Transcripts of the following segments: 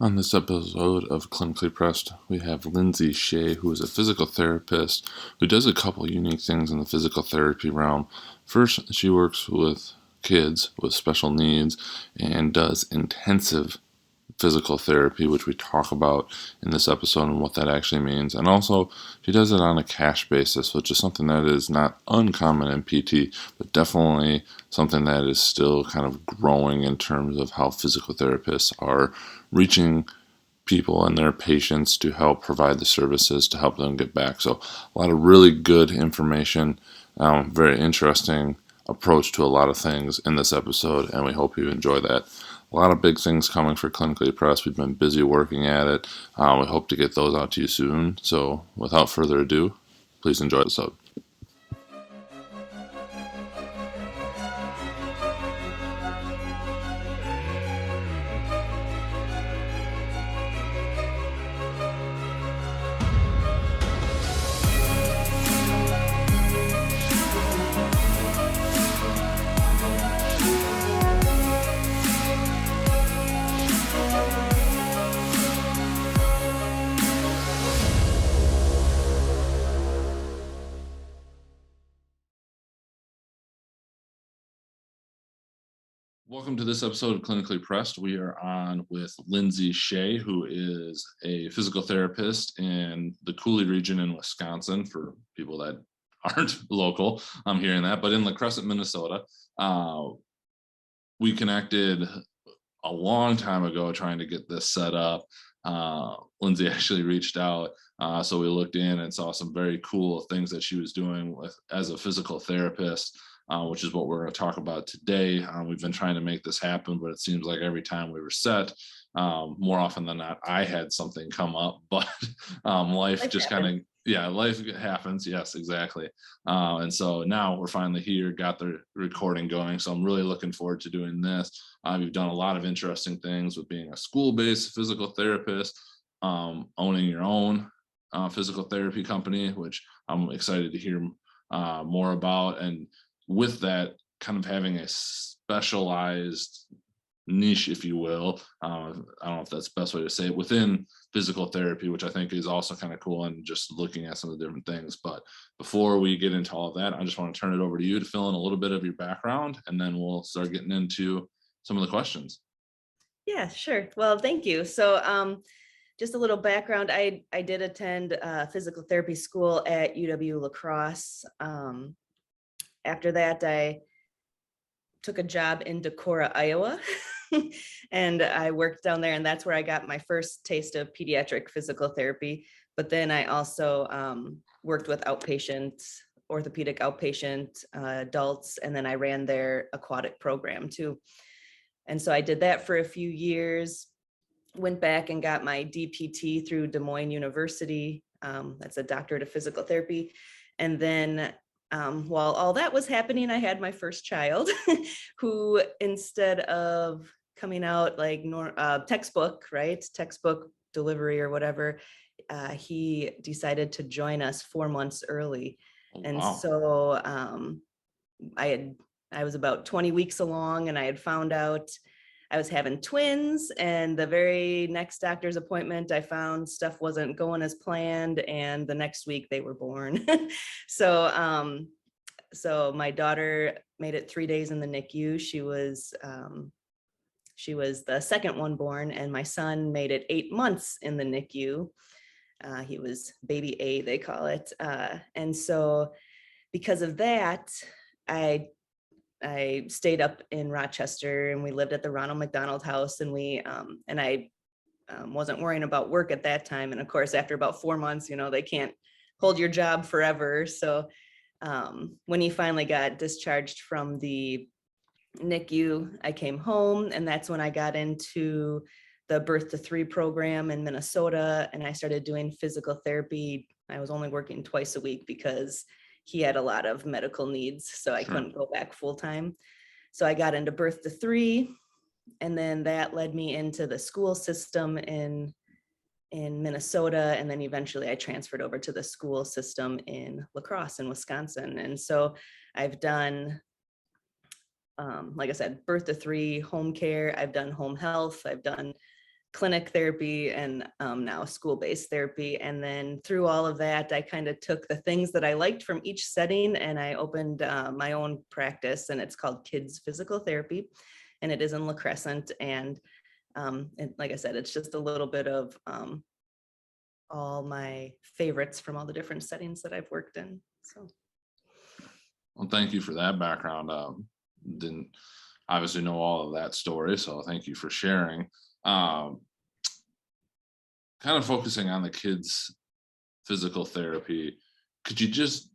On this episode of Clinically Pressed, we have Lindsey Shay, who is a physical therapist who does a couple unique things in the physical therapy realm. First, she works with kids with special needs and does intensive physical therapy, which we talk about in this episode and what that actually means. And also, she does it on a cash basis, which is something that is not uncommon in PT, but definitely something that is still kind of growing in terms of how physical therapists are reaching people and their patients to help provide the services to help them get back. So, a lot of really good information, very interesting approach to a lot of things in this episode, and we hope you enjoy that. A lot of big things coming for Clinically Pressed. We've been busy working at it. We hope to get those out to you soon. So, without further ado, please enjoy the episode. Welcome to this episode of Clinically Pressed. We are on with Lindsey Shay, who is a physical therapist in the Cooley region in Wisconsin. For people that aren't local, I'm hearing that, but in La Crescent, Minnesota. We connected a long time ago trying to get this set up. Lindsey actually reached out, so we looked in and saw some very cool things that she was doing as a physical therapist. Which is what we're going to talk about today. We've been trying to make this happen, but it seems like every time we were set, more often than not, I had something come up, but life just kind of, life happens. Yes, exactly. And so now we're finally here, got the recording going. So I'm really looking forward to doing this. You've done a lot of interesting things with being a school-based physical therapist, owning your own physical therapy company, which I'm excited to hear more about. And with that, kind of having a specialized niche, if you will, I don't know if that's the best way to say it, within physical therapy, which I think is also kind of cool, and just looking at some of the different things. But before we get into all of that, I just want to turn it over to you to fill in a little bit of your background, and then we'll start getting into some of the questions. Yeah, sure. Well, thank you. So just a little background. I did attend physical therapy school at UW La Crosse. After that, I took a job in Decorah, Iowa, and I worked down there, and that's where I got my first taste of pediatric physical therapy. But then I also worked with orthopedic outpatient adults, and then I ran their aquatic program too. And so I did that for a few years, went back and got my DPT through Des Moines University. That's a doctorate of physical therapy. And then while all that was happening, I had my first child who, instead of coming out like textbook delivery or whatever, he decided to join us 4 months early. Oh, And wow. so I was about 20 weeks along, and I had found out I was having twins, and the very next doctor's appointment, I found stuff wasn't going as planned, and the next week they were born. So so my daughter made it 3 days in the NICU. She was the second one born, and my son made it 8 months in the NICU. He was baby A, they call it. And so because of that, I stayed up in Rochester, and we lived at the Ronald McDonald House, and I wasn't worrying about work at that time. And of course, after about 4 months, they can't hold your job forever. So when he finally got discharged from the NICU, I came home, and that's when I got into the Birth to 3 program in Minnesota, and I started doing physical therapy. I was only working twice a week because he had a lot of medical needs, so I couldn't go back full time. So I got into Birth to 3, and then that led me into the school system in Minnesota, and then eventually I transferred over to the school system in La Crosse in Wisconsin. And so I've done, like I said, Birth to 3, home care. I've done home health. I've done clinic therapy and now school-based therapy. And then through all of that, I kind of took the things that I liked from each setting and I opened my own practice, and it's called Kidz Physical Therapy, and it is in La Crescent. And like I said, it's just a little bit of all my favorites from all the different settings that I've worked in. So. Well, thank you for that background. Didn't obviously know all of that story, so thank you for sharing. Kind of focusing on the Kidz Physical Therapy, could you just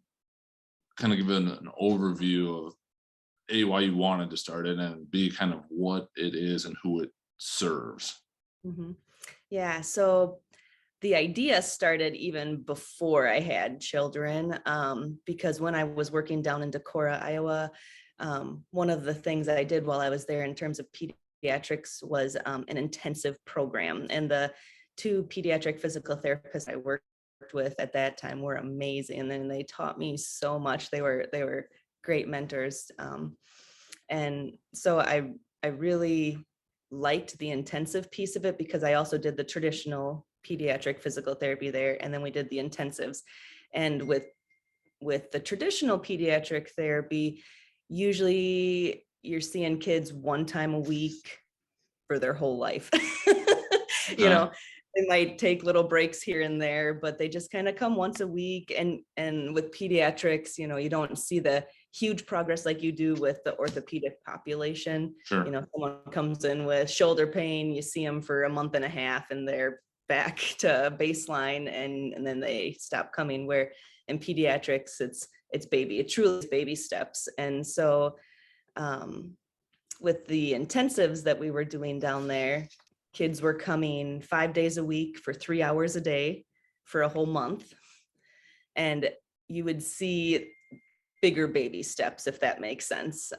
kind of give an overview of A, why you wanted to start it, and B, kind of what it is and who it serves? Mm-hmm. Yeah, so the idea started even before I had children, because when I was working down in Decorah, Iowa, one of the things that I did while I was there in terms of pediatrics was an intensive program. And the 2 pediatric physical therapists I worked with at that time were amazing. And then they taught me so much. They were great mentors. And so I really liked the intensive piece of it, because I also did the traditional pediatric physical therapy there, and then we did the intensives. And with the traditional pediatric therapy, usually you're seeing kids 1 time a week for their whole life. You know, they might take little breaks here and there, but they just kind of come once a week. And with pediatrics, you know, you don't see the huge progress like you do with the orthopedic population. Sure. You know, someone comes in with shoulder pain, you see them for a month and a half and they're back to baseline, and then they stop coming. Where in pediatrics, it's truly baby steps. And so with the intensives that we were doing down there, kids were coming 5 days a week for 3 hours a day for a whole month. And you would see bigger baby steps, if that makes sense.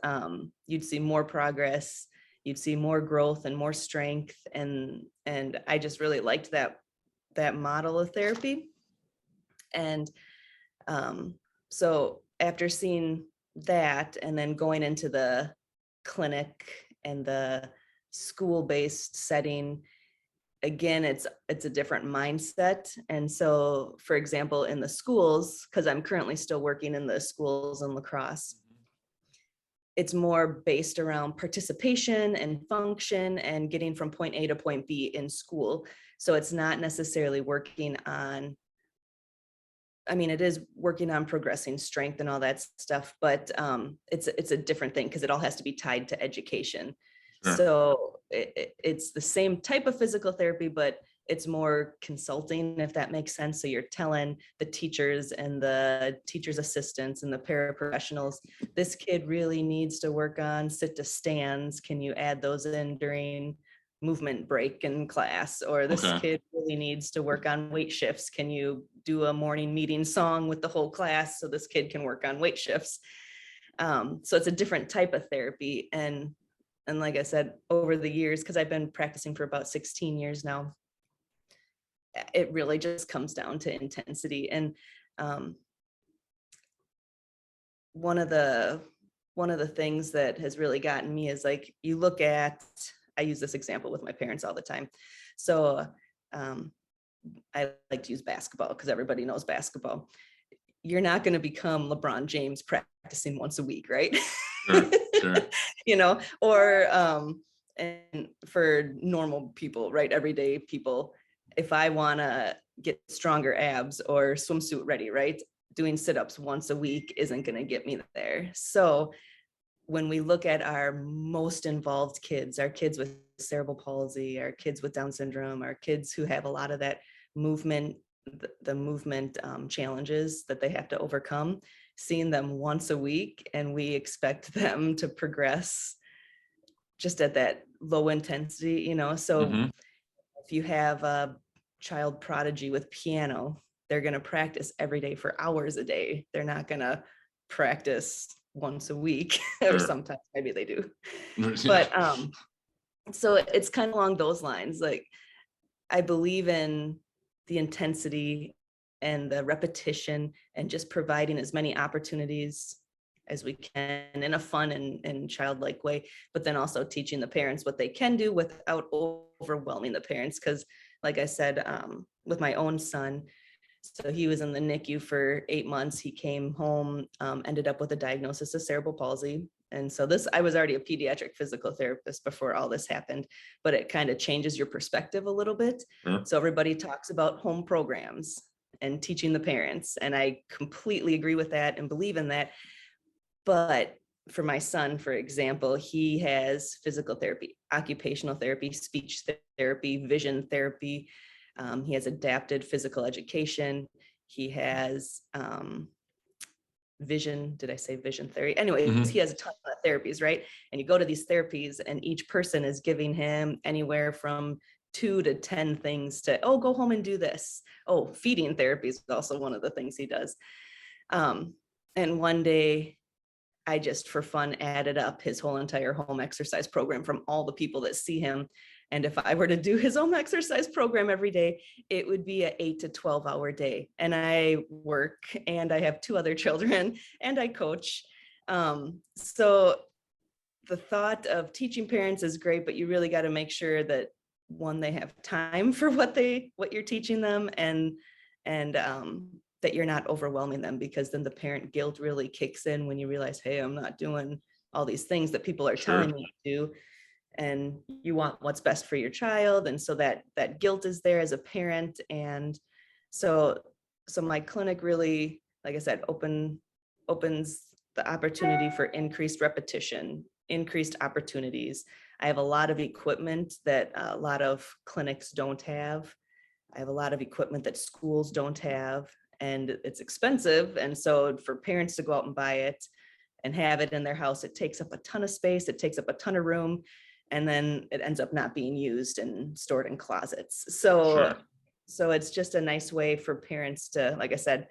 You'd see more progress, you'd see more growth and more strength. And I just really liked that model of therapy. And so after seeing that and then going into the clinic and the school-based setting, again, it's a different mindset. And so, for example, in the schools, because I'm currently still working in the schools in La Crosse, it's more based around participation and function and getting from point A to point B in school. So it's not necessarily working on, I mean, it is working on progressing strength and all that stuff, but it's a different thing because it all has to be tied to education. Sure. So it's the same type of physical therapy, but it's more consulting, if that makes sense. So you're telling the teachers and the teachers' assistants and the paraprofessionals, this kid really needs to work on sit to stands. Can you add those in during movement break in class? Or this kid really needs to work on weight shifts. Can you do a morning meeting song with the whole class so this kid can work on weight shifts? So it's a different type of therapy. And like I said, over the years, because I've been practicing for about 16 years now, it really just comes down to intensity. And one of the things that has really gotten me is, like, you look at, I use this example with my parents all the time. So I like to use basketball because everybody knows basketball. You're not going to become LeBron James practicing once a week, right? Sure. You know, or and for normal people, right, everyday people, if I want to get stronger abs or swimsuit ready, right, doing sit-ups once a week isn't going to get me there. So when we look at our most involved kids, our kids with cerebral palsy, our kids with Down syndrome, our kids who have a lot of that movement, the movement challenges that they have to overcome, seeing them once a week, and we expect them to progress just at that low intensity, you know. So if you have a child prodigy with piano, they're going to practice every day for hours a day. They're not going to practice once a week, or sometimes maybe they do. But so it's kind of along those lines. Like, I believe in the intensity and the repetition and just providing as many opportunities as we can in a fun and childlike way, but then also teaching the parents what they can do without overwhelming the parents. Because like I said, with my own son, so he was in the NICU for 8 months. He came home, ended up with a diagnosis of cerebral palsy. And so I was already a pediatric physical therapist before all this happened, but it kind of changes your perspective a little bit. Sure. So everybody talks about home programs and teaching the parents. And I completely agree with that and believe in that. But for my son, for example, he has physical therapy, occupational therapy, speech therapy, vision therapy. He has adapted physical education. He has vision. Did I say vision therapy? Anyways, he has a ton of therapies, right? And you go to these therapies and each person is giving him anywhere from 2 to 10 things to, oh, go home and do this. Oh, feeding therapy is also one of the things he does. And one day I just for fun added up his whole entire home exercise program from all the people that see him. And if I were to do his home exercise program every day, it would be an 8 to 12 hour day. And I work and I have 2 other children and I coach. So the thought of teaching parents is great, but you really got to make sure that one, they have time for what you're teaching them, and that you're not overwhelming them, because then the parent guilt really kicks in when you realize, hey, I'm not doing all these things that people are telling me to do. And you want what's best for your child. And so that guilt is there as a parent. And so my clinic really, like I said, opens the opportunity for increased repetition, increased opportunities. I have a lot of equipment that a lot of clinics don't have. I have a lot of equipment that schools don't have, and it's expensive. And so for parents to go out and buy it and have it in their house, it takes up a ton of space, it takes up a ton of room, and then it ends up not being used and stored in closets. So it's just a nice way for parents to, like I said,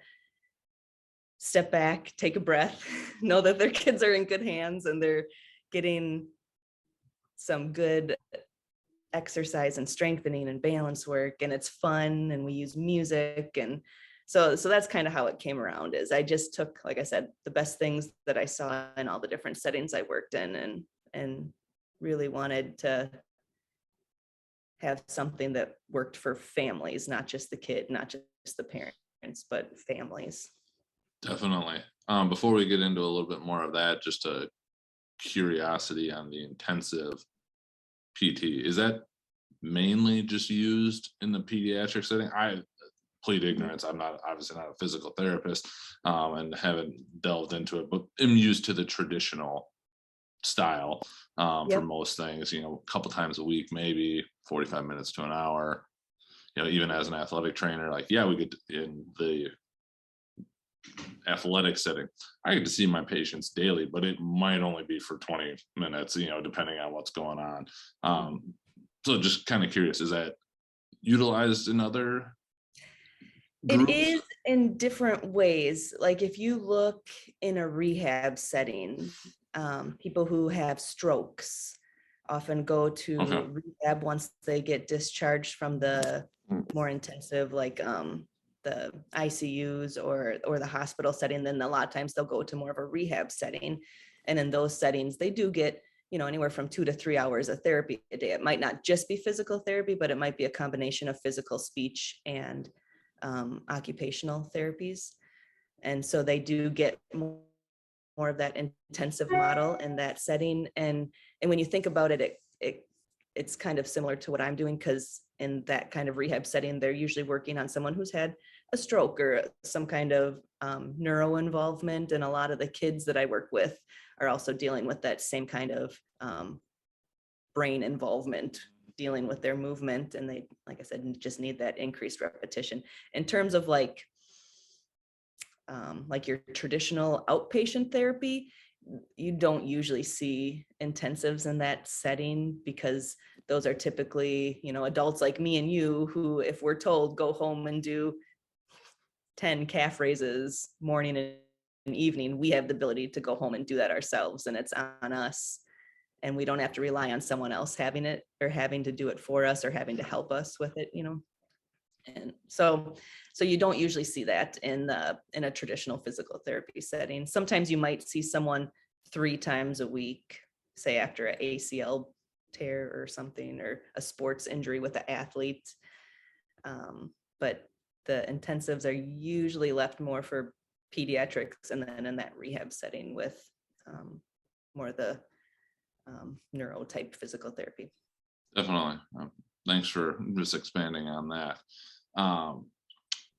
step back, take a breath, know that their kids are in good hands and they're getting some good exercise and strengthening and balance work, and it's fun, and we use music. And so that's kind of how it came around. Is I just took, like I said, the best things that I saw in all the different settings I worked in, and really wanted to have something that worked for families, not just the kid, not just the parents, but families. Definitely. Before we get into a little bit more of that, just a curiosity on the intensive PT. Is that mainly just used in the pediatric setting? I plead ignorance. I'm obviously not a physical therapist, and haven't delved into it, but am used to the traditional style for most things, a couple times a week, maybe 45 minutes to an hour. Even as an athletic trainer, like, we get in the athletic setting, I get to see my patients daily, but it might only be for 20 minutes, depending on what's going on. So just kind of curious, is that utilized in other groups? It is in different ways. Like if you look in a rehab setting, people who have strokes often go to rehab once they get discharged from the more intensive, like the ICUs or the hospital setting. Then a lot of times they'll go to more of a rehab setting. And in those settings, they do get, anywhere from 2 to 3 hours of therapy a day. It might not just be physical therapy, but it might be a combination of physical, speech, and occupational therapies. And so they do get more of that intensive model in that setting. And when you think about it, it's kind of similar to what I'm doing, because in that kind of rehab setting, they're usually working on someone who's had a stroke or some kind of neuro involvement. And a lot of the kids that I work with are also dealing with that same kind of brain involvement, dealing with their movement. And they, like I said, just need that increased repetition. In terms of like your traditional outpatient therapy, you don't usually see intensives in that setting, because those are typically, adults like me and you, who, if we're told go home and do 10 calf raises morning and evening, we have the ability to go home and do that ourselves, and it's on us. And we don't have to rely on someone else having it, or having to do it for us, or having to help us with it, And so you don't usually see that in a traditional physical therapy setting. Sometimes you might see someone 3 times a week, say after an ACL tear or something, or a sports injury with an athlete. But the intensives are usually left more for pediatrics, and then in that rehab setting with more of the neuro type physical therapy. Definitely. Thanks for just expanding on that.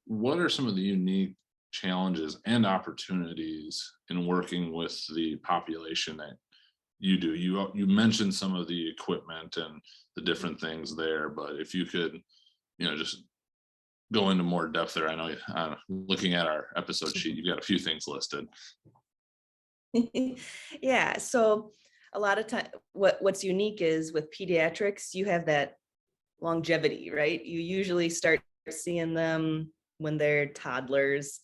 What are some of the unique challenges and opportunities in working with the population that you do? You mentioned some of the equipment and the different things there, but if you could, just go into more depth there. I know, looking at our episode sheet, you've got a few things listed. Yeah, so a lot of time what's unique is with pediatrics, you have that longevity, right? You usually start seeing them when they're toddlers,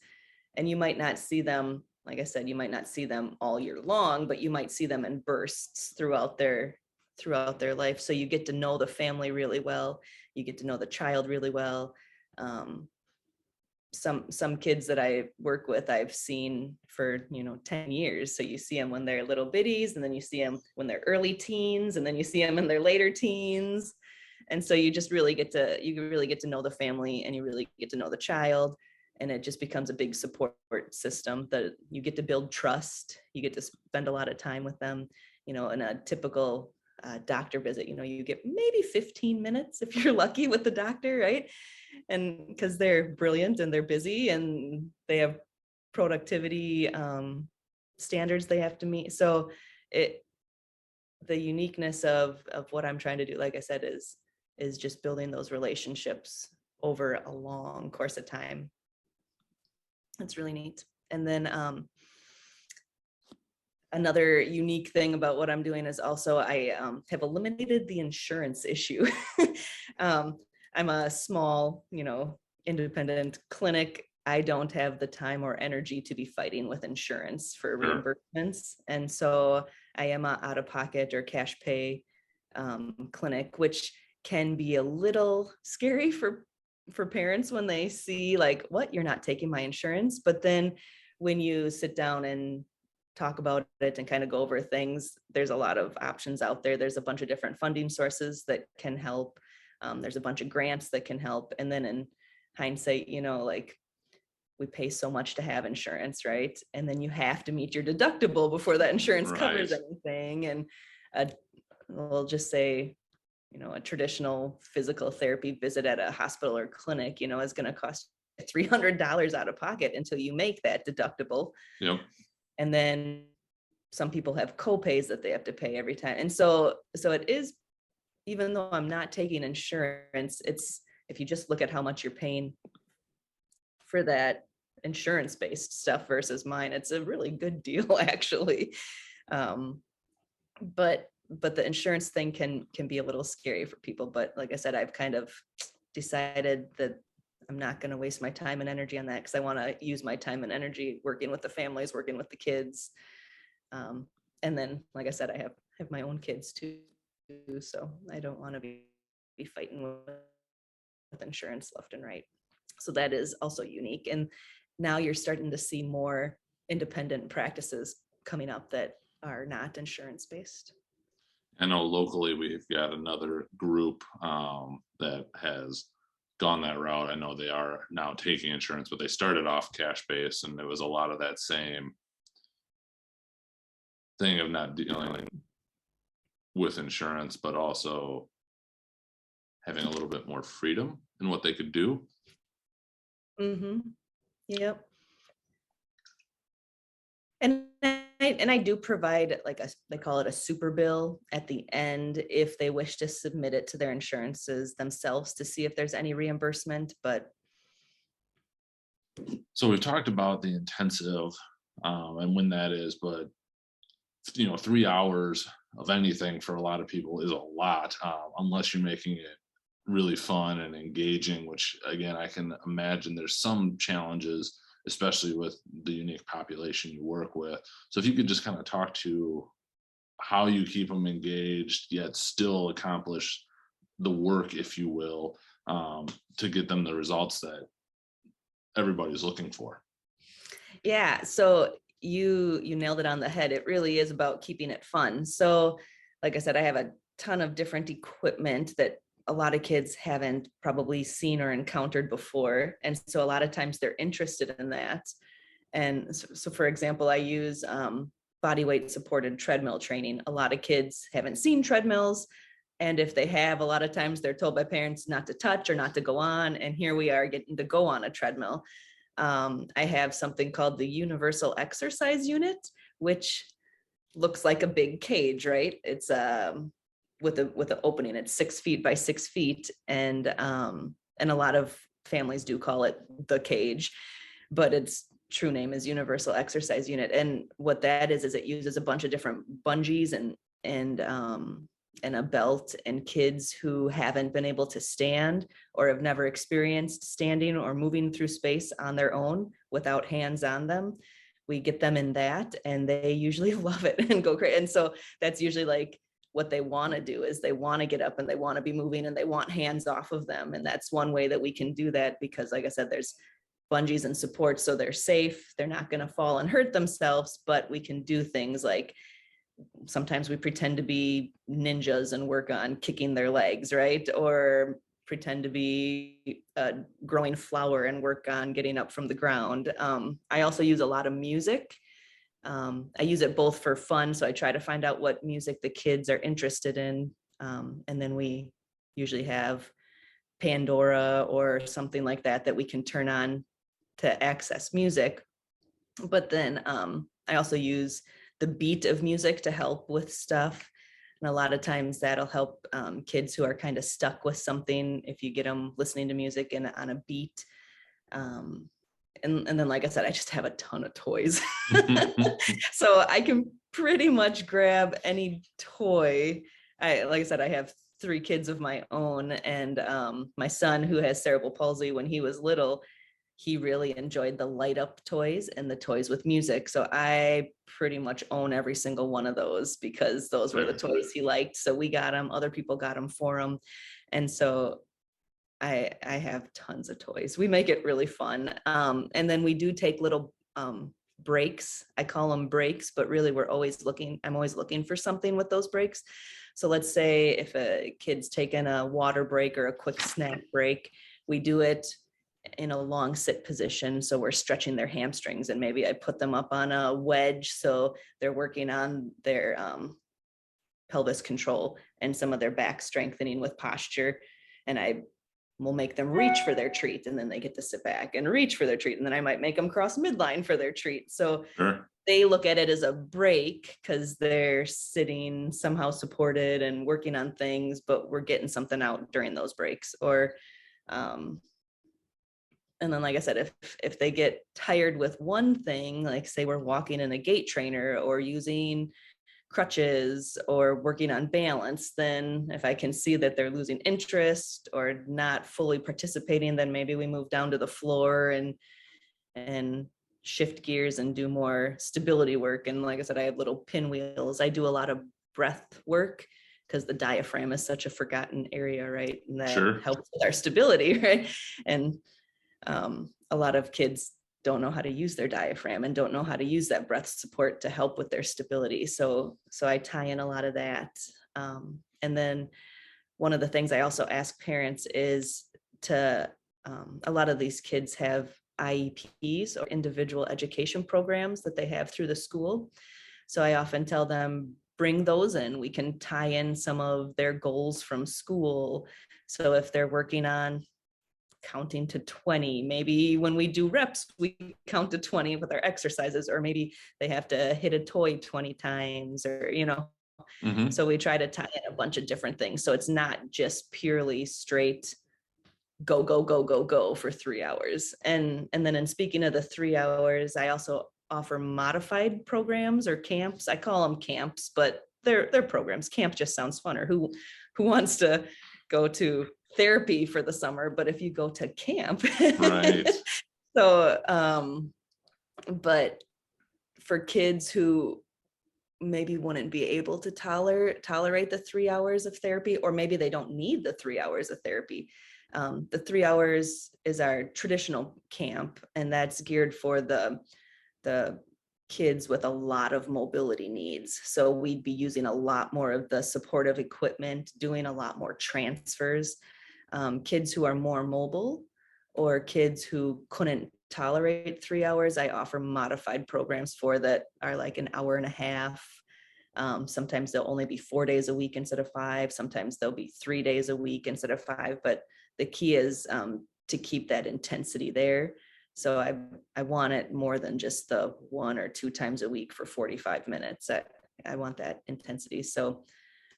and you might not see them, like I said, you might not see them all year long, but you might see them in bursts throughout their life. So you get to know the family really well, you get to know the child really well. Some kids that I work with, I've seen for 10 years. So you see them when they're little bitties, and then you see them when they're early teens, and then you see them in their later teens. And so you really get to know the family, and you really get to know the child, and it just becomes a big support system that you get to build trust. You get to spend a lot of time with them. In a typical doctor visit, you get maybe 15 minutes if you're lucky with the doctor, right? And because they're brilliant and they're busy and they have productivity standards they have to meet. So the uniqueness of what I'm trying to do, like I said, is just building those relationships over a long course of time. It's really neat. And then another unique thing about what I'm doing is also I have eliminated the insurance issue. I'm a small, independent clinic. I don't have the time or energy to be fighting with insurance for reimbursements. And so I am a out-of-pocket or cash pay clinic, which can be a little scary for parents when they see like, what, you're not taking my insurance. But then when you sit down and talk about it and kind of go over things, there's a lot of options out there. There's a bunch of different funding sources that can help. There's a bunch of grants that can help. And then in hindsight, like, we pay so much to have insurance, right? And then you have to meet your deductible before that insurance covers anything. And we'll just say, a traditional physical therapy visit at a hospital or clinic, is going to cost $300 out of pocket until you make that deductible. Yep. And then some people have co-pays that they have to pay every time. And so it is, even though I'm not taking insurance, it's, if you just look at how much you're paying for that insurance-based stuff versus mine, it's a really good deal actually. But the insurance thing can be a little scary for people. But like I said, I've kind of decided that I'm not going to waste my time and energy on that, because I want to use my time and energy working with the families, working with the kids. And then, like I said, I have my own kids too, so I don't want to be fighting with insurance left and right. So that is also unique. And now you're starting to see more independent practices coming up that are not insurance based. I know locally we've got another group that has gone that route. I know they are now taking insurance, but they started off cash based, and there was a lot of that same thing of not dealing with insurance, but also having a little bit more freedom in what they could do. Mm-hmm. Yep. And I do provide they call it a super bill at the end if they wish to submit it to their insurances themselves to see if there's any reimbursement. But so we've talked about the intensive and when that is, but 3 hours of anything for a lot of people is a lot, unless you're making it really fun and engaging, which again, I can imagine there's some challenges, especially with the unique population you work with. So if you could just kind of talk to how you keep them engaged, yet still accomplish the work, if you will, to get them the results that everybody's looking for. Yeah, so you nailed it on the head. It really is about keeping it fun. So like I said, I have a ton of different equipment that a lot of kids haven't probably seen or encountered before. And so a lot of times they're interested in that. And so for example, I use body weight supported treadmill training. A lot of kids haven't seen treadmills. And if they have, a lot of times they're told by parents not to touch or not to go on. And here we are getting to go on a treadmill. I have something called the Universal Exercise Unit, which looks like a big cage, right? It's with an opening. It's 6 feet by 6 feet, and a lot of families do call it the cage, but its true name is Universal Exercise Unit. And what that is it uses a bunch of different bungees and a belt, and kids who haven't been able to stand or have never experienced standing or moving through space on their own without hands on them, we get them in that, and they usually love it and go crazy. And so that's usually like what they want to do, is they want to get up and they want to be moving and they want hands off of them. And that's one way that we can do that, because like I said, there's bungees and supports, so they're safe, they're not going to fall and hurt themselves, but we can do things like sometimes we pretend to be ninjas and work on kicking their legs, right? Or pretend to be a growing flower and work on getting up from the ground. I also use a lot of music. I use it both for fun, so I try to find out what music the kids are interested in, and then we usually have Pandora or something like that that we can turn on to access music. But then I also use the beat of music to help with stuff. And a lot of times that'll help kids who are kind of stuck with something, if you get them listening to music and on a beat. And then, like I said, I just have a ton of toys. So I can pretty much grab any toy. Like I said, I have 3 kids of my own, and my son, who has cerebral palsy, when he was little, he really enjoyed the light up toys and the toys with music. So I pretty much own every single one of those, because those were the toys he liked. So we got them, other people got them for him. And so I have tons of toys. We make it really fun. And then we do take little breaks. I call them breaks, but really I'm always looking for something with those breaks. So let's say if a kid's taking a water break or a quick snack break, we do it in a long sit position. So we're stretching their hamstrings, and maybe I put them up on a wedge, so they're working on their pelvis control and some of their back strengthening with posture. And I will make them reach for their treat, and then they get to sit back and reach for their treat. And then I might make them cross midline for their treat. So they look at it as a break, because they're sitting somehow supported and working on things, but we're getting something out during those breaks. Or and then, like I said, if they get tired with one thing, like say we're walking in a gait trainer or using crutches or working on balance, then if I can see that they're losing interest or not fully participating, then maybe we move down to the floor and shift gears and do more stability work. And like I said, I have little pinwheels. I do a lot of breath work, because the diaphragm is such a forgotten area, right? And that helps with our stability, right? And a lot of kids don't know how to use their diaphragm and don't know how to use that breath support to help with their stability. So I tie in a lot of that. And then one of the things I also ask parents is a lot of these kids have IEPs, or individual education programs, that they have through the school. So I often tell them, bring those in. We can tie in some of their goals from school. So if they're working on counting to 20, maybe when we do reps, we count to 20 with our exercises, or maybe they have to hit a toy 20 times, or, so we try to tie in a bunch of different things. So it's not just purely straight go, go, go, go, go for 3 hours. And then in speaking of the 3 hours, I also offer modified programs or camps. I call them camps, but they're programs. Camp just sounds funner. Who wants to go to therapy for the summer? But if you go to camp, Right. So, but for kids who maybe wouldn't be able to tolerate the 3 hours of therapy, or maybe they don't need the 3 hours of therapy, The 3 hours is our traditional camp, and that's geared for the kids with a lot of mobility needs. So we'd be using a lot more of the supportive equipment, doing a lot more transfers. Kids who are more mobile or kids who couldn't tolerate 3 hours, I offer modified programs for that are like an hour and a half. Sometimes they'll only be 4 days a week instead of 5. Sometimes they'll be 3 days a week instead of 5. But the key is to keep that intensity there. So I want it more than just the 1 or 2 times a week for 45 minutes. I want that intensity. So,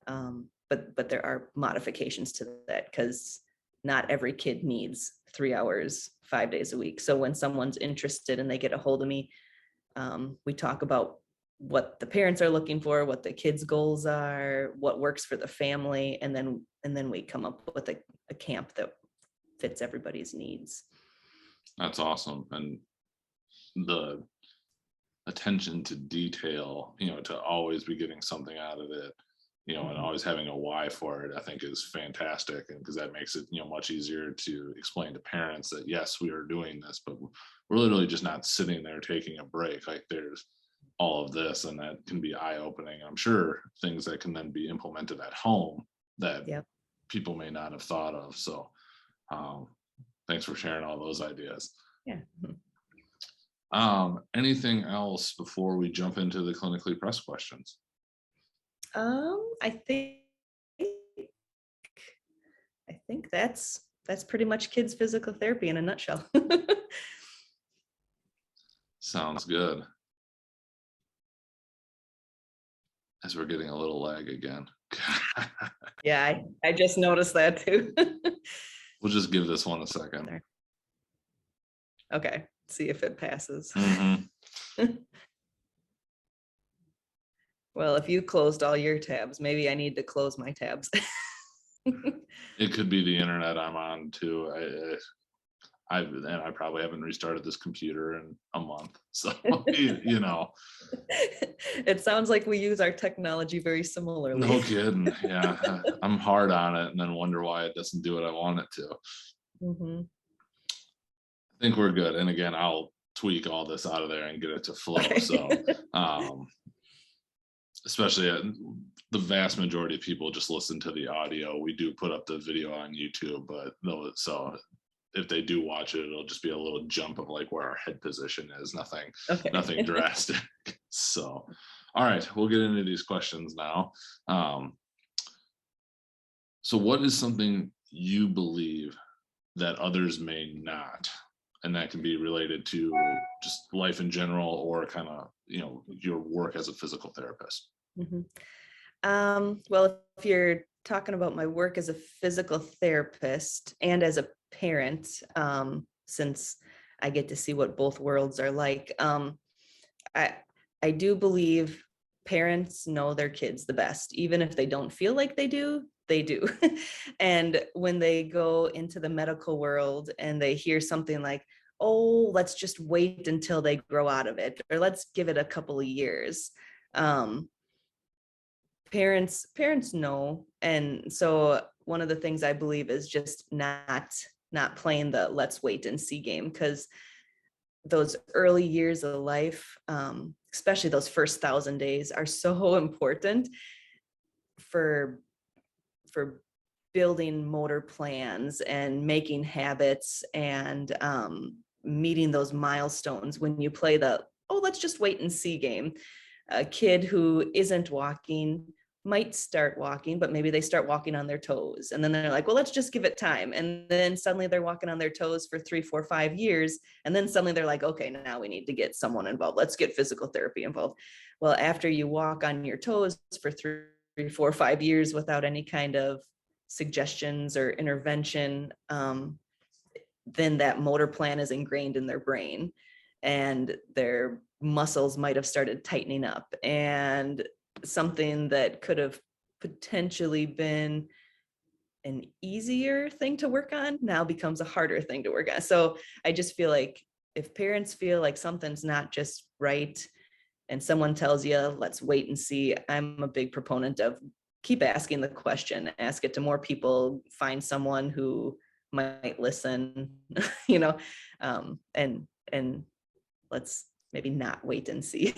but there are modifications to that because not every kid needs 3 hours, 5 days a week. So when someone's interested and they get a hold of me, we talk about what the parents are looking for, what the kids' goals are, what works for the family, and then we come up with a camp that fits everybody's needs. That's awesome. And the attention to detail, to always be getting something out of it, and always having a why for it, I think is fantastic. And because that makes it, much easier to explain to parents that, yes, we are doing this, but we're literally just not sitting there taking a break. Like there's all of this, and that can be eye-opening. I'm sure things that can then be implemented at home that people may not have thought of. So thanks for sharing all those ideas. Yeah. Anything else before we jump into the clinically pressed questions? I think that's pretty much Kidz Physical Therapy in a nutshell. Sounds good. As we're getting a little lag again. Yeah, I just noticed that too. We'll just give this one a second. There. Okay, see if it passes. Well, if you closed all your tabs, maybe I need to close my tabs. It could be the internet I'm on too. I probably haven't restarted this computer in a month. So, It sounds like we use our technology very similarly. No kidding. Yeah. I'm hard on it and then wonder why it doesn't do what I want it to. I think we're good. And again, I'll tweak all this out of there and get it to flow. Okay. So, especially the vast majority of people just listen to the audio. We do put up the video on YouTube, but so if they do watch it, it'll just be a little jump of like where our head position is. Nothing drastic. So, all right, we'll get into these questions now. So what is something you believe that others may not? And that can be related to just life in general or kind of, your work as a physical therapist. Well, if you're talking about my work as a physical therapist and as a parent, since I get to see what both worlds are like, I do believe parents know their kids the best, even if they don't feel like they do. And when they go into the medical world and they hear something like, oh, let's just wait until they grow out of it, or let's give it a couple of years. Parents know. And so one of the things I believe is just not playing the let's wait and see game, because those early years of life, especially those first 1,000 days, are so important for building motor plans and making habits and meeting those milestones. When you play the, oh, let's just wait and see game, a kid who isn't walking might start walking, but maybe they start walking on their toes. And then they're like, well, let's just give it time. And then suddenly they're walking on their toes for 3, 4, 5 years. And then suddenly they're like, okay, now we need to get someone involved. Let's get physical therapy involved. Well, after you walk on your toes for 3, 4, 5 years without any kind of suggestions or intervention, then that motor plan is ingrained in their brain and their muscles might have started tightening up, and something that could have potentially been an easier thing to work on now becomes a harder thing to work on. So I just feel like if parents feel like something's not just right and someone tells you, let's wait and see, I'm a big proponent of keep asking the question, ask it to more people, find someone who might listen, and let's maybe not wait and see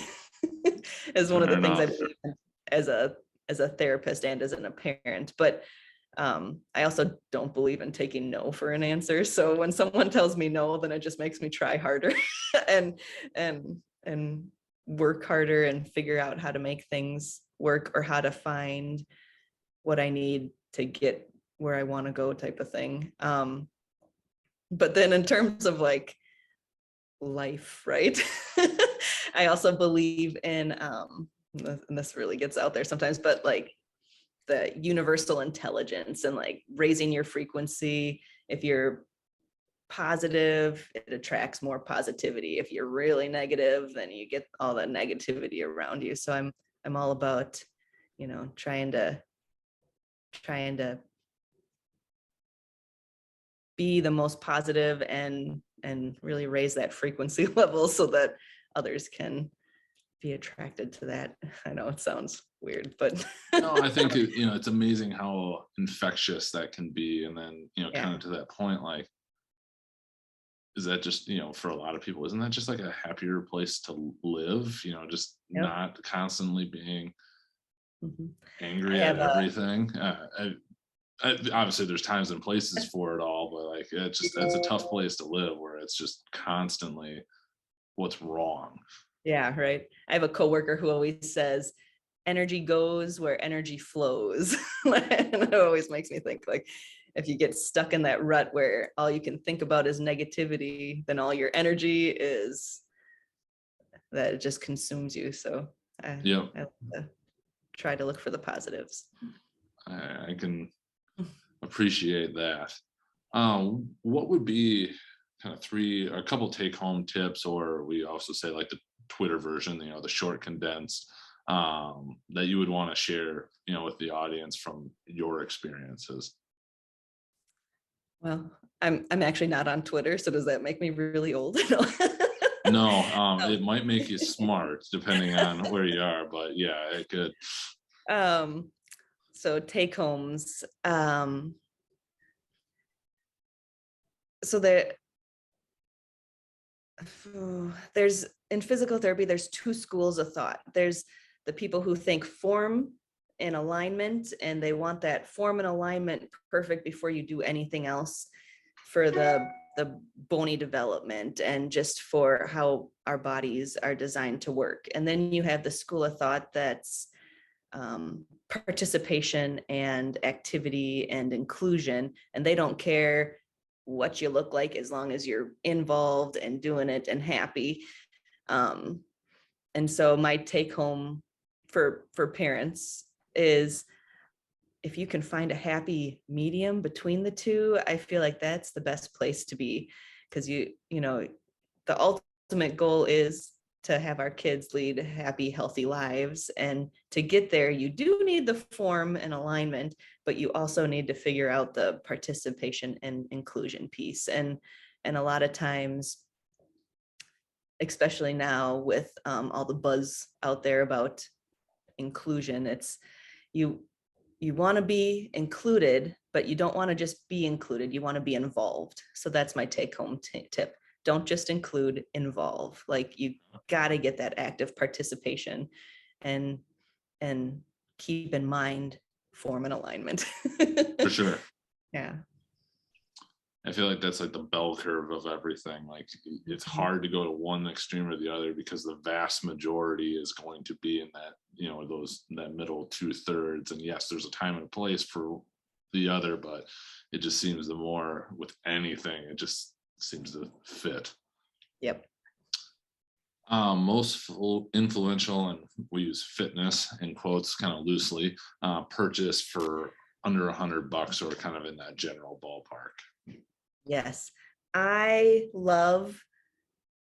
is one of Fair the things I enough. believe in as a therapist and as a parent. But I also don't believe in taking no for an answer. So when someone tells me no, then it just makes me try harder and and work harder and figure out how to make things work, or how to find what I need to get where I want to go, type of thing. But then in terms of like life, right? I also believe in, and this really gets out there sometimes, but like the universal intelligence and like raising your frequency. If you're positive, it attracts more positivity. If you're really negative, then you get all that negativity around you. So I'm all about, trying to be the most positive and really raise that frequency level so that others can be attracted to that. I know it sounds weird, but No, I think it's amazing how infectious that can be. And then, yeah, kind of to that point, like, is that just, for a lot of people, isn't that just like a happier place to live? Just yep. not constantly being Mhm. I angry at have a everything. Obviously there's times and places for it all, but like it's a tough place to live where it's just constantly what's wrong. yeah, right. I have a coworker who always says, energy goes where energy flows. And it always makes me think, like, if you get stuck in that rut where all you can think about is negativity, then all your energy is that it just consumes you. So Yep. I like to try to look for the positives. I can appreciate that. What would be kind of a couple take home tips, or we also say like the Twitter version, the short condensed, that you would want to share, with the audience from your experiences? Well, I'm actually not on Twitter, so does that make me really old? No. No, Um, it might make you smart depending on where you are, but yeah, it could. um, so take homes. So that there's in physical therapy, there's two schools of thought. There's the people who think form and alignment, and they want that form and alignment perfect before you do anything else for the bony development and just for how our bodies are designed to work. And then you have the school of thought that's participation and activity and inclusion, and they don't care what you look like as long as you're involved and doing it and happy. And so my take home for parents is, if you can find a happy medium between the two, I feel like that's the best place to be, because the ultimate goal is to have our kids lead happy, healthy lives. And to get there, you do need the form and alignment, but you also need to figure out the participation and inclusion piece. And a lot of times, especially now with all the buzz out there about inclusion, it's you want to be included, but you don't want to just be included. You want to be involved. So that's my take home tip. Don't just include, involve. Like, you got to get that active participation and keep in mind form and alignment. For sure. Yeah. I feel like that's like the bell curve of everything. Like, it's hard to go to one extreme or the other, because the vast majority is going to be in that, that middle 2/3. And yes, there's a time and a place for the other, but it just seems the more with anything, it just seems to fit. Yep. Most influential, and we use fitness in quotes kind of loosely, purchase for under $100, or kind of in that general ballpark. Yes. I love,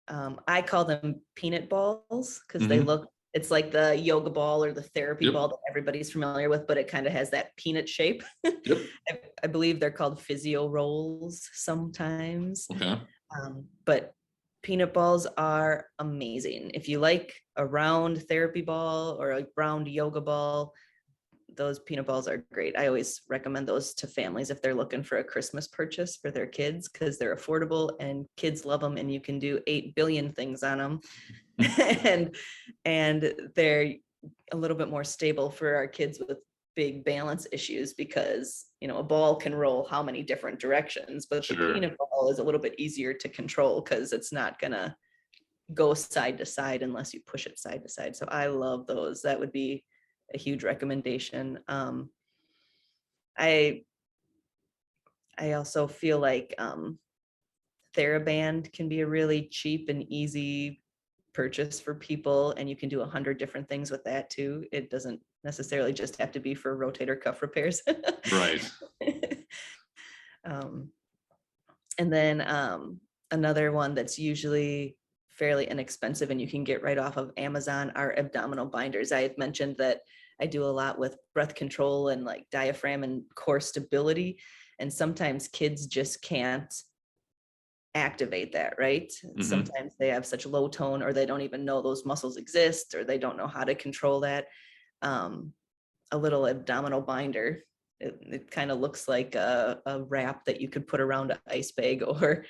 I call them peanut balls, because they Mm-hmm. look, it's like the yoga ball or the therapy Yep. ball that everybody's familiar with, but it kind of has that peanut shape. Yep. I believe they're called physio rolls sometimes. Okay. But peanut balls are amazing. If you like a round therapy ball or a round yoga ball, those peanut balls are great. I always recommend those to families if they're looking for a Christmas purchase for their kids, because they're affordable and kids love them, and you can do 8 billion things on them. and they're a little bit more stable for our kids with big balance issues, because a ball can roll how many different directions, but the Sure. peanut ball is a little bit easier to control because it's not gonna go side to side unless you push it side to side. So I love those. That would be a huge recommendation. I also feel like TheraBand can be a really cheap and easy purchase for people, and you can do 100 different things with that too. It doesn't necessarily just have to be for rotator cuff repairs. Right. And then another one that's usually fairly inexpensive and you can get right off of Amazon are abdominal binders. I had mentioned that I do a lot with breath control and like diaphragm and core stability, and sometimes kids just can't activate that, right? Sometimes they have such low tone, or they don't even know those muscles exist, or they don't know how to control that. A little abdominal binder, it kind of looks like a wrap that you could put around an ice bag, or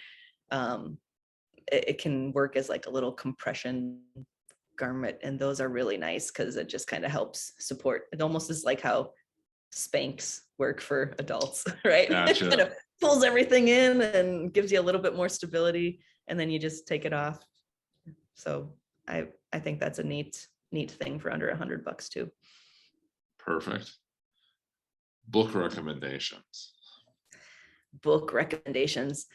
it can work as like a little compression garment, and those are really nice because it just kind of helps support. It almost is like how Spanx work for adults, right? Gotcha. It kind of pulls everything in and gives you a little bit more stability, and then you just take it off. So I think that's a neat thing for under $100 too. Perfect. Book recommendations. Book recommendations.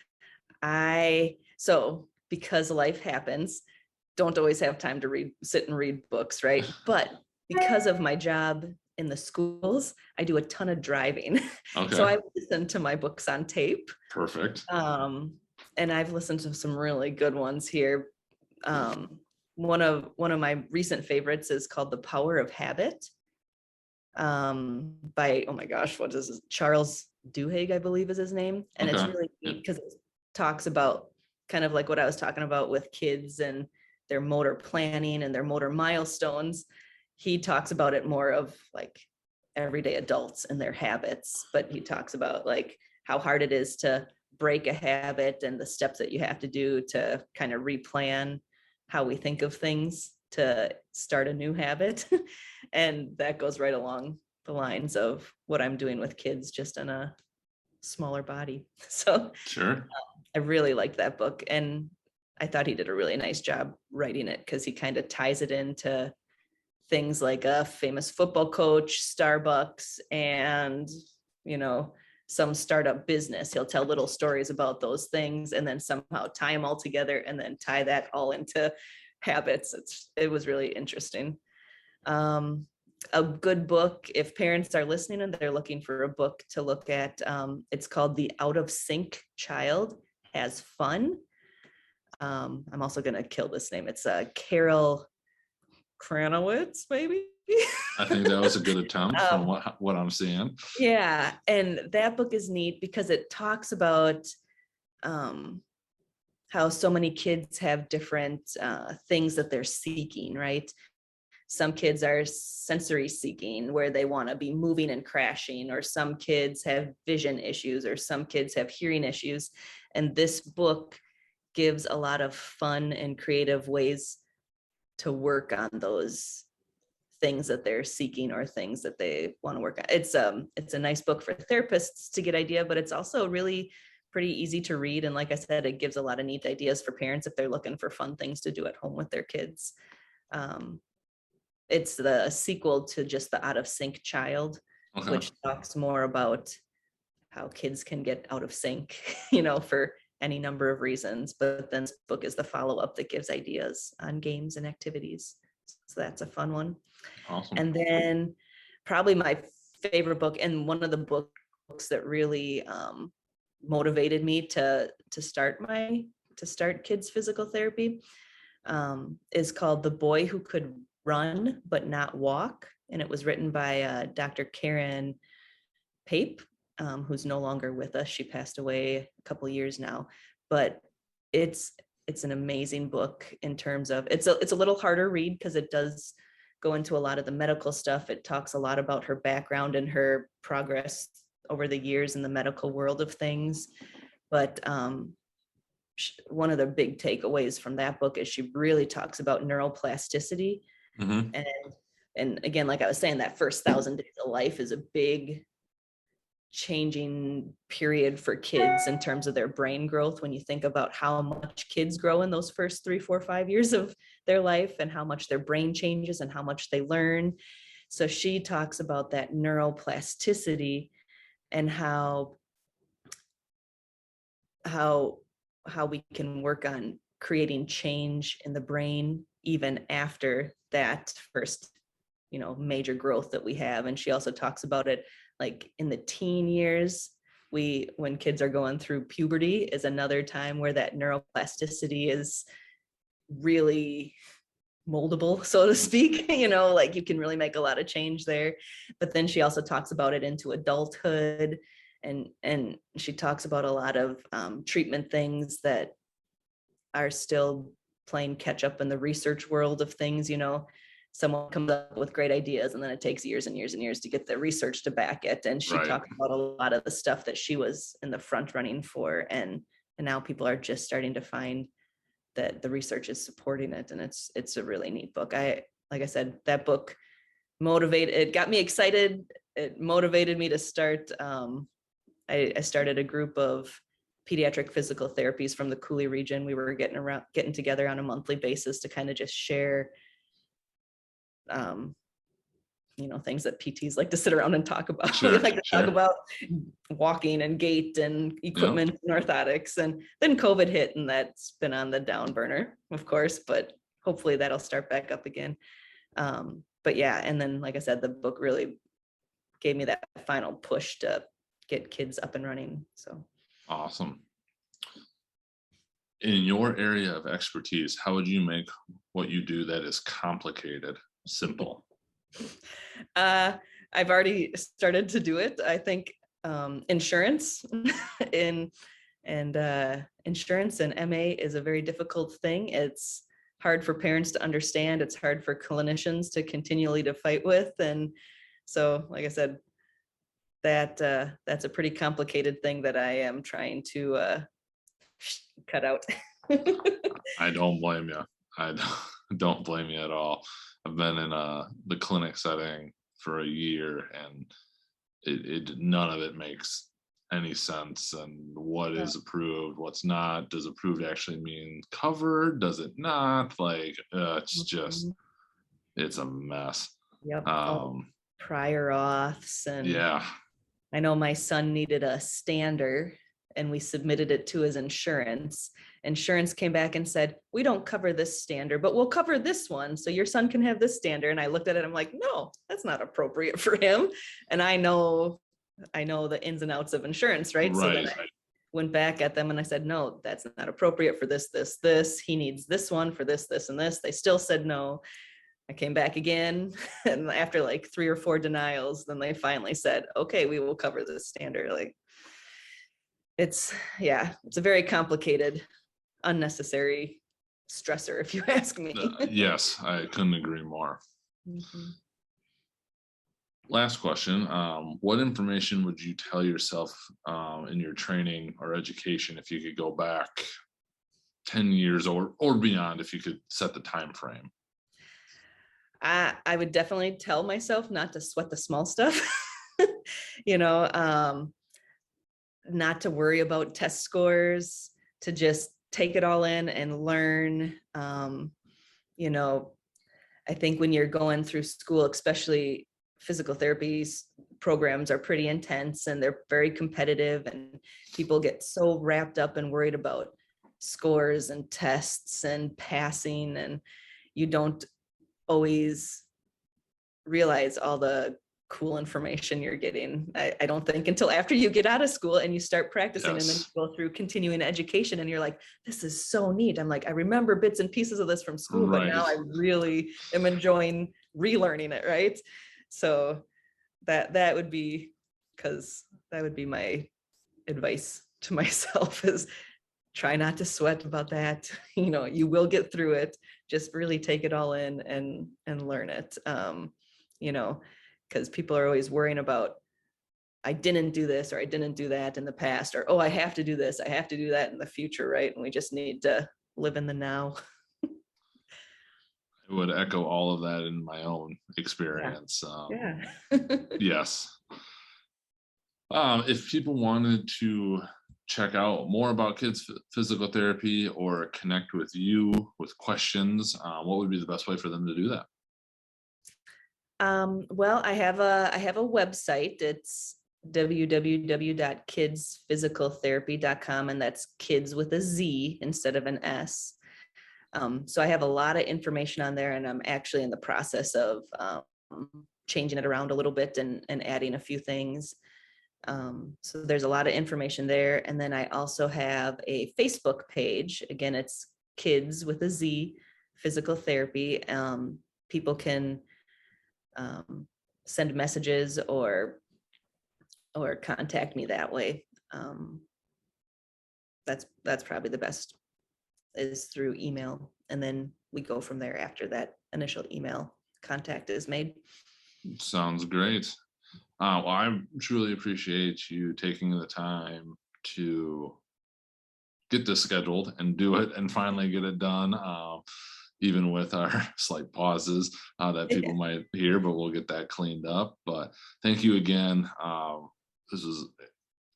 So because life happens, don't always have time to sit and read books, right? But because of my job in the schools, I do a ton of driving. Okay. So I listen to my books on tape. Perfect. And I've listened to some really good ones here. One of my recent favorites is called The Power of Habit, by, oh my gosh, what is this? Charles Duhigg, I believe is his name. And it's really neat because it talks about kind of like what I was talking about with kids and their motor planning and their motor milestones. He talks about it more of like everyday adults and their habits, but he talks about like how hard it is to break a habit and the steps that you have to do to kind of replan how we think of things to start a new habit. And that goes right along the lines of what I'm doing with kids, just in a smaller body. So Sure. I really liked that book, and I thought he did a really nice job writing it because he kind of ties it into things like a famous football coach, Starbucks, and some startup business. He'll tell little stories about those things and then somehow tie them all together and then tie that all into habits. It was really interesting. A good book, if parents are listening and they're looking for a book to look at, it's called The Out of Sync Child Has Fun. I'm also going to kill this name. It's Carol Kranowitz, maybe. I think that was a good attempt from what I'm seeing. Yeah, and that book is neat because it talks about how so many kids have different things that they're seeking, right? Some kids are sensory seeking, where they want to be moving and crashing, or some kids have vision issues, or some kids have hearing issues. And this book gives a lot of fun and creative ways to work on those things that they're seeking or things that they want to work on. It's a nice book for therapists to get idea, but it's also really pretty easy to read. And like I said, it gives a lot of neat ideas for parents if they're looking for fun things to do at home with their kids. It's the sequel to just The Out of Sync Child, which talks more about how kids can get out of sync, for any number of reasons. But then this book is the follow-up that gives ideas on games and activities. So that's a fun one. Awesome. And then probably my favorite book, and one of the books that really motivated me to start Kidz Physical Therapy, is called The Boy Who Could Run But Not Walk. And it was written by Dr. Karen Pape, who's no longer with us. She passed away a couple of years now, but it's an amazing book in terms of it's a little harder read because it does go into a lot of the medical stuff. It talks a lot about her background and her progress over the years in the medical world of things. But one of the big takeaways from that book is she really talks about neuroplasticity. Mm-hmm. And again, like I was saying, that first 1,000 days of life is a big changing period for kids in terms of their brain growth. When you think about how much kids grow in those first 3, 4, 5 years of their life, and how much their brain changes and how much they learn. So she talks about that neuroplasticity and how we can work on creating change in the brain even after that first, major growth that we have. And she also talks about it like in the teen years, when kids are going through puberty is another time where that neuroplasticity is really moldable, so to speak. Like you can really make a lot of change there. But then she also talks about it into adulthood, and she talks about a lot of treatment things that are still playing catch up in the research world of things. Someone comes up with great ideas and then it takes years and years and years to get the research to back it. And she talked about a lot of the stuff that she was in the front running for. And now people are just starting to find that the research is supporting it. And it's a really neat book. Like I said, that book it got me excited. It motivated me to start. I started a group of pediatric physical therapies from the Cooley region. We were getting together on a monthly basis to kind of just share things that PTs like to sit around and talk about. Sure, we like to talk about walking and gait and equipment and orthotics. And then COVID hit, and that's been on the down burner, of course, but hopefully that'll start back up again. But yeah, and then, like I said, the book really gave me that final push to get kids up and running. So awesome. In your area of expertise, how would you make what you do that is complicated simple? I've already started to do it. I think insurance and insurance and MA is a very difficult thing. It's hard for parents to understand. It's hard for clinicians to continually to fight with. And so, like I said, that's a pretty complicated thing that I am trying to cut out. I don't blame you. I don't blame you at all. I've been in the clinic setting for a year, and it none of it makes any sense. And what is approved, what's not? Does approved actually mean covered? Does it not? Like it's just it's a mess. Yep. Prior auths and yeah. I know my son needed a stander, and we submitted it to his insurance. Insurance came back and said, we don't cover this stander, but we'll cover this one. So your son can have this stander. And I looked at it, I'm like, no, that's not appropriate for him. And I know the ins and outs of insurance, right? So then I went back at them and I said, no, that's not appropriate for this. He needs this one for this, and this. They still said no. I came back again, and after like 3 or 4 denials, then they finally said, okay, we will cover this stander. Like, it's a very complicated, unnecessary stressor, if you ask me. Yes, I couldn't agree more. Mm-hmm. Last question. What information would you tell yourself in your training or education if you could go back 10 years or beyond, if you could set the time frame? I would definitely tell myself not to sweat the small stuff, not to worry about test scores, to just take it all in and learn. I think when you're going through school, especially physical therapy programs are pretty intense and they're very competitive, and people get so wrapped up and worried about scores and tests and passing, and you don't always realize all the cool information you're getting. I don't think until after you get out of school and you start practicing. Yes. And then you go through continuing education and you're like, this is so neat. I'm like, I remember bits and pieces of this from school, right. But now I really am enjoying relearning it. Right. So that would be my advice to myself, is try not to sweat about that. You will get through it. Just really take it all in and learn it. Because people are always worrying about, I didn't do this or I didn't do that in the past, or, oh, I have to do this, I have to do that in the future, right? And we just need to live in the now. I would echo all of that in my own Yeah. experience. Yeah. Yes. If people wanted to check out more about Kidz Physical Therapy or connect with you with questions, what would be the best way for them to do that? Well, I have a website. It's www.kidzphysicaltherapy.com, and that's kids with a Z instead of an S. So I have a lot of information on there, and I'm actually in the process of changing it around a little bit and adding a few things. So there's a lot of information there. And then I also have a Facebook page. Again, it's Kids with a Z Physical Therapy. People can send messages or contact me that way. That's probably the best, is through email, and then we go from there after that initial email contact is made. Sounds great. Well, I truly appreciate you taking the time to get this scheduled and do it and finally get it done, even with our slight pauses that people might hear, but we'll get that cleaned up. But thank you again.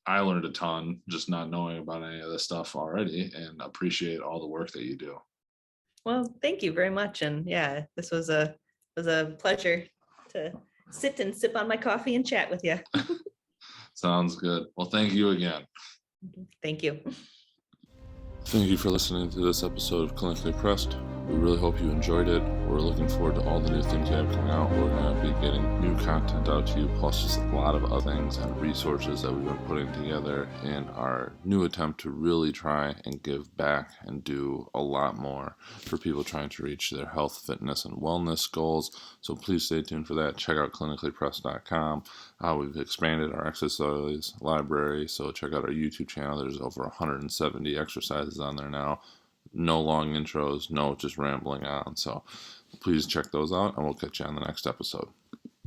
I learned a ton just not knowing about any of this stuff already, and appreciate all the work that you do. Well, thank you very much. And yeah, this was a pleasure to sit and sip on my coffee and chat with you. Sounds good. Well, thank you again. Thank you. Thank you for listening to this episode of Clinically Pressed. We really hope you enjoyed it. We're looking forward to all the new things we have coming out. We're going to be getting new content out to you, plus just a lot of other things and resources that we've been putting together in our new attempt to really try and give back and do a lot more for people trying to reach their health, fitness, and wellness goals. So please stay tuned for that. Check out clinicallypressed.com. We've expanded our exercise library, so check out our YouTube channel. There's over 170 exercises on there now. No long intros, no just rambling on. So please check those out, and we'll catch you on the next episode.